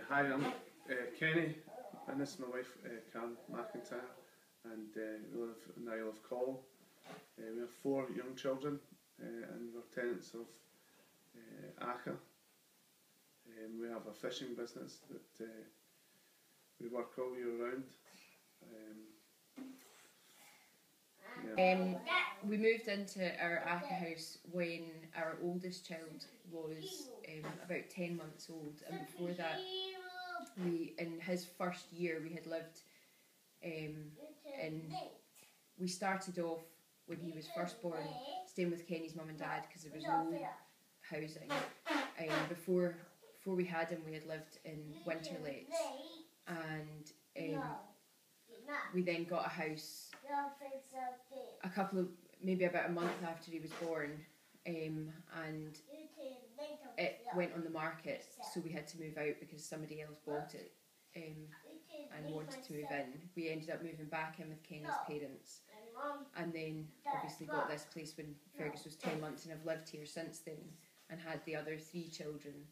Hi, I'm Kenny, and this is my wife Karen McIntyre, and we live in the Isle of Coll. We have 4 young children, and we're tenants of Acha. We have a fishing business that we work all year round. We moved into our Acha house when our oldest child was about 10 months old, and before that, in his first year, we had lived we started off when he was first born staying with Kenny's mum and dad because there was no housing. Before we had him, we had lived in Winterlets, and we then got a house maybe about a month after he was born, and it went on the market, so we had to move out because somebody else bought it and wanted to move in. We ended up moving back in with Kenny's parents, and then obviously got this place when Fergus was 10 months, and I've lived here since then and had the other 3 children.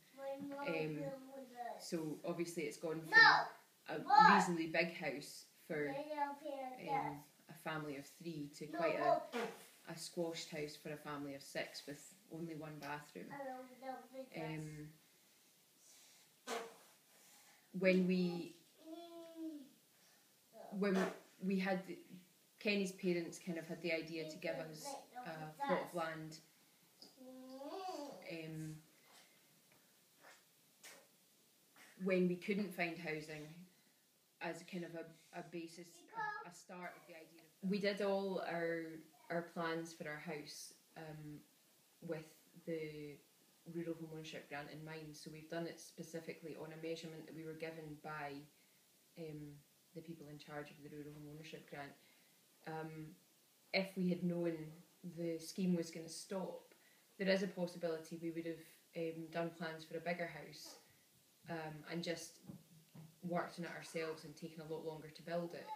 So obviously it's gone from a reasonably big house for a family of 3 to quite a squashed house for a family of 6 with only 1 bathroom. When we had Kenny's parents kind of had the idea to give us a plot of land when we couldn't find housing as kind of a basis, a start of the idea. We did all our plans for our house with the Rural Home Ownership Grant in mind, so we've done it specifically on a measurement that we were given by the people in charge of the Rural Home Ownership Grant. If we had known the scheme was going to stop, there is a possibility we would have done plans for a bigger house and just worked on it ourselves and taken a lot longer to build it.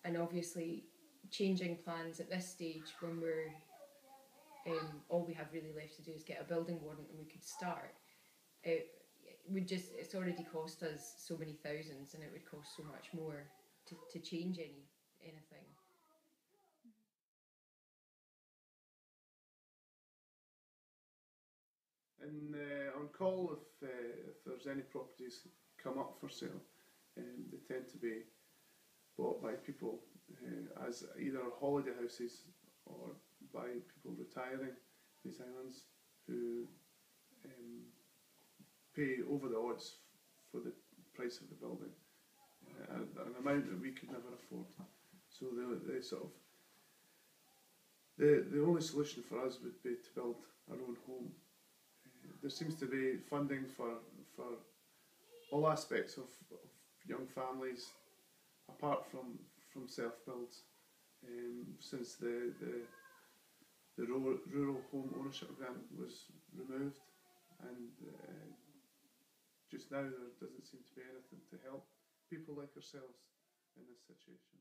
And obviously changing plans at this stage when we're all we have really left to do is get a building warrant and we could start, it's already cost us so many thousands, and it would cost so much more to change anything. And on Coll, if there's any properties come up for sale, they tend to be bought by people as either holiday houses or by people retiring these islands who pay over the odds for the price of the building, an amount that we could never afford. So the only solution for us would be to build our own home. There seems to be funding for all aspects of young families, apart from self-builds, since the Rural Home Ownership Grant was removed, and just now there doesn't seem to be anything to help people like ourselves in this situation.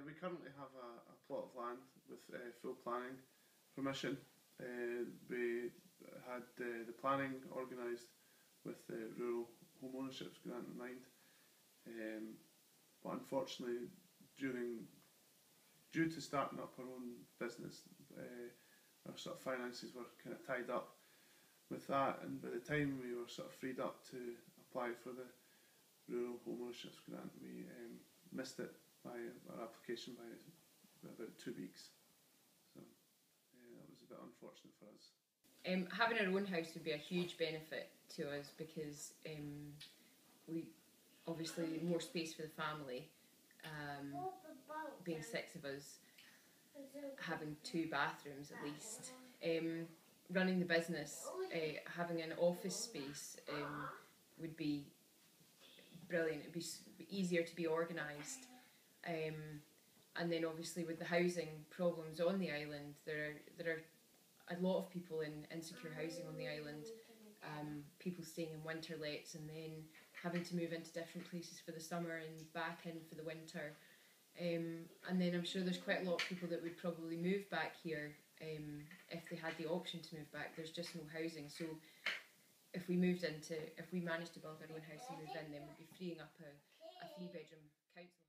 We currently have a plot of land with full planning permission. We had the planning organised with the Rural Home Ownership Grant in mind, but unfortunately due to starting up our own business, our sort of finances were kind of tied up with that, and by the time we were sort of freed up to apply for the Rural Home Ownership Grant, we missed it by our application by about 2 weeks. So that was a bit unfortunate for us. Having our own house would be a huge benefit to us because we obviously more space for the family, being 6 of us, having 2 bathrooms at least. Running the business, having an office space would be brilliant. It'd be easier to be organised, and then obviously with the housing problems on the island, there are a lot of people in insecure housing on the island, people staying in winterlets and then having to move into different places for the summer and back in for the winter. And then I'm sure there's quite a lot of people that would probably move back here if they had the option to move back. There's just no housing, so if we managed to build our own house and move in, then we'd be freeing up a 3-bedroom council